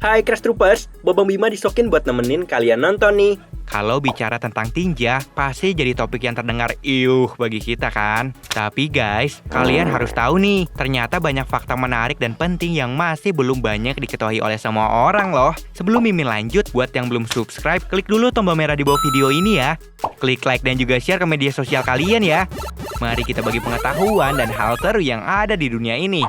Hai Crash Troopers, Bobang Bima disokin buat nemenin kalian nonton nih. Kalau bicara tentang tinja, pasti jadi topik yang terdengar bagi kita kan? Tapi guys, kalian harus tahu nih, ternyata banyak fakta menarik dan penting yang masih belum banyak diketahui oleh semua orang loh. Sebelum Mimin lanjut, buat yang belum subscribe, klik dulu tombol merah di bawah video ini ya. Klik like dan juga share ke media sosial kalian ya. Mari kita bagi pengetahuan dan hal seru yang ada di dunia ini.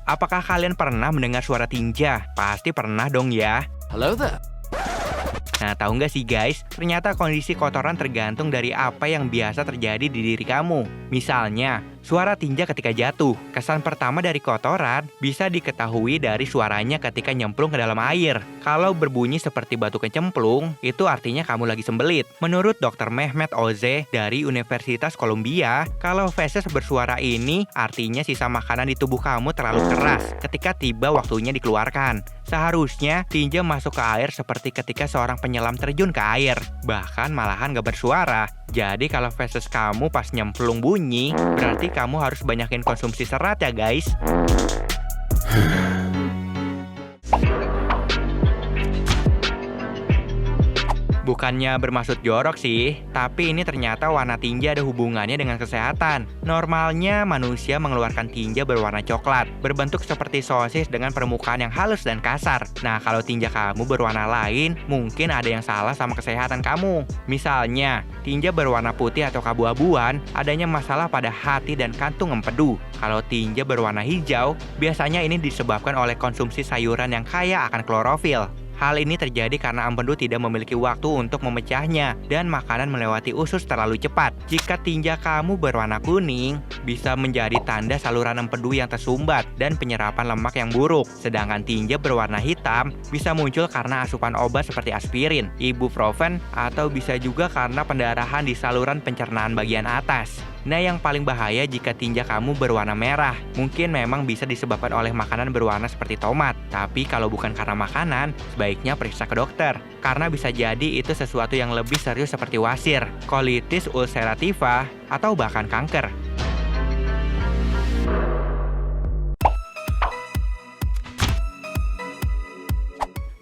Apakah kalian pernah mendengar suara tinja? Pasti pernah dong ya. Hello there. Nah, tahu nggak sih guys, ternyata kondisi kotoran tergantung dari apa yang biasa terjadi di diri kamu. Misalnya, suara tinja ketika jatuh. Kesan pertama dari kotoran bisa diketahui dari suaranya ketika nyemplung ke dalam air. Kalau berbunyi seperti batu kecemplung, itu artinya kamu lagi sembelit. Menurut Dr. Mehmet Oze dari Universitas Columbia, kalau feses bersuara ini artinya sisa makanan di tubuh kamu terlalu keras ketika tiba waktunya dikeluarkan. Seharusnya tinja masuk ke air seperti ketika seorang penyelam terjun ke air. Bahkan malahan gak bersuara. Jadi kalau feses kamu pas nyemplung bunyi, berarti kamu harus banyakin konsumsi serat ya guys. Bukannya bermaksud jorok sih, tapi ini ternyata warna tinja ada hubungannya dengan kesehatan. Normalnya manusia mengeluarkan tinja berwarna coklat, berbentuk seperti sosis dengan permukaan yang halus dan kasar. Nah, kalau tinja kamu berwarna lain, mungkin ada yang salah sama kesehatan kamu. Misalnya, tinja berwarna putih atau keabu-abuan, adanya masalah pada hati dan kantung empedu. Kalau tinja berwarna hijau, biasanya ini disebabkan oleh konsumsi sayuran yang kaya akan klorofil. Hal ini terjadi karena empedu tidak memiliki waktu untuk memecahnya dan makanan melewati usus terlalu cepat. Jika tinja kamu berwarna kuning, bisa menjadi tanda saluran empedu yang tersumbat dan penyerapan lemak yang buruk. Sedangkan tinja berwarna hitam bisa muncul karena asupan obat seperti aspirin, ibuprofen, atau bisa juga karena pendarahan di saluran pencernaan bagian atas. Nah, yang paling bahaya jika tinja kamu berwarna merah. Mungkin memang bisa disebabkan oleh makanan berwarna seperti tomat. Tapi kalau bukan karena makanan, sebaiknya periksa ke dokter. Karena bisa jadi itu sesuatu yang lebih serius seperti wasir, colitis ulcerativa, atau bahkan kanker.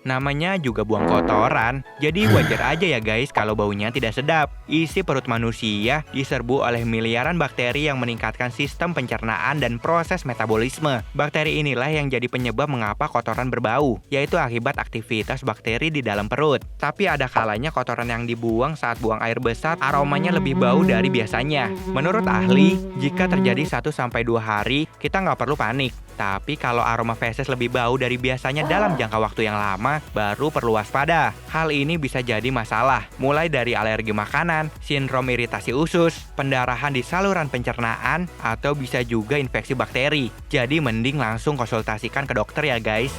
Namanya juga buang kotoran, jadi wajar aja ya guys kalau baunya tidak sedap. Isi perut manusia diserbu oleh miliaran bakteri yang meningkatkan sistem pencernaan dan proses metabolisme. Bakteri inilah yang jadi penyebab mengapa kotoran berbau, yaitu akibat aktivitas bakteri di dalam perut. Tapi ada kalanya kotoran yang dibuang saat buang air besar aromanya lebih bau dari biasanya. Menurut ahli, jika terjadi 1-2 hari, kita nggak perlu panik. Tapi kalau aroma feses lebih bau dari biasanya dalam jangka waktu yang lama, baru perlu waspada. Hal ini bisa jadi masalah, mulai dari alergi makanan, sindrom iritasi usus, pendarahan di saluran pencernaan, atau bisa juga infeksi bakteri. Jadi mending langsung konsultasikan ke dokter ya guys.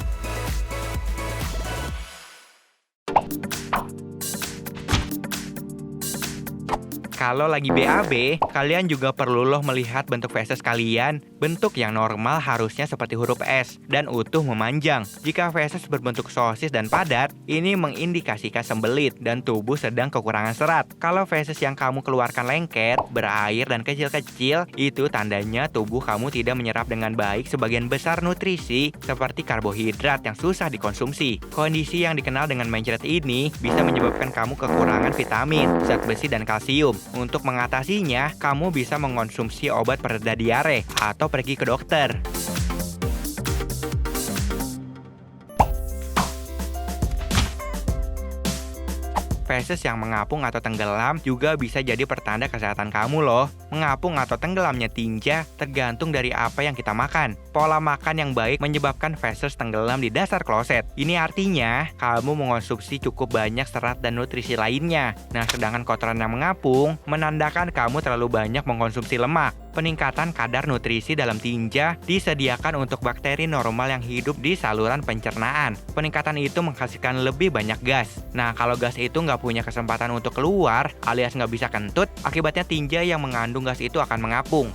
Kalau lagi BAB, kalian juga perlu loh melihat bentuk feses kalian. Bentuk yang normal harusnya seperti huruf S dan utuh memanjang. Jika feses berbentuk sosis dan padat, ini mengindikasikan sembelit dan tubuh sedang kekurangan serat. Kalau feses yang kamu keluarkan lengket, berair dan kecil-kecil, itu tandanya tubuh kamu tidak menyerap dengan baik sebagian besar nutrisi seperti karbohidrat yang susah dikonsumsi. Kondisi yang dikenal dengan mencret ini bisa menyebabkan kamu kekurangan vitamin, zat besi dan kalsium. Untuk mengatasinya, kamu bisa mengonsumsi obat pereda diare atau pergi ke dokter. Feses yang mengapung atau tenggelam juga bisa jadi pertanda kesehatan kamu loh. Mengapung atau tenggelamnya tinja tergantung dari apa yang kita makan. Pola makan yang baik menyebabkan feses tenggelam di dasar kloset. Ini artinya kamu mengonsumsi cukup banyak serat dan nutrisi lainnya. Nah, sedangkan kotoran yang mengapung menandakan kamu terlalu banyak mengkonsumsi lemak. Peningkatan kadar nutrisi dalam tinja disediakan untuk bakteri normal yang hidup di saluran pencernaan. Peningkatan itu menghasilkan lebih banyak gas. Nah, kalau gas itu nggak punya kesempatan untuk keluar alias nggak bisa kentut, akibatnya tinja yang mengandung gas itu akan mengapung.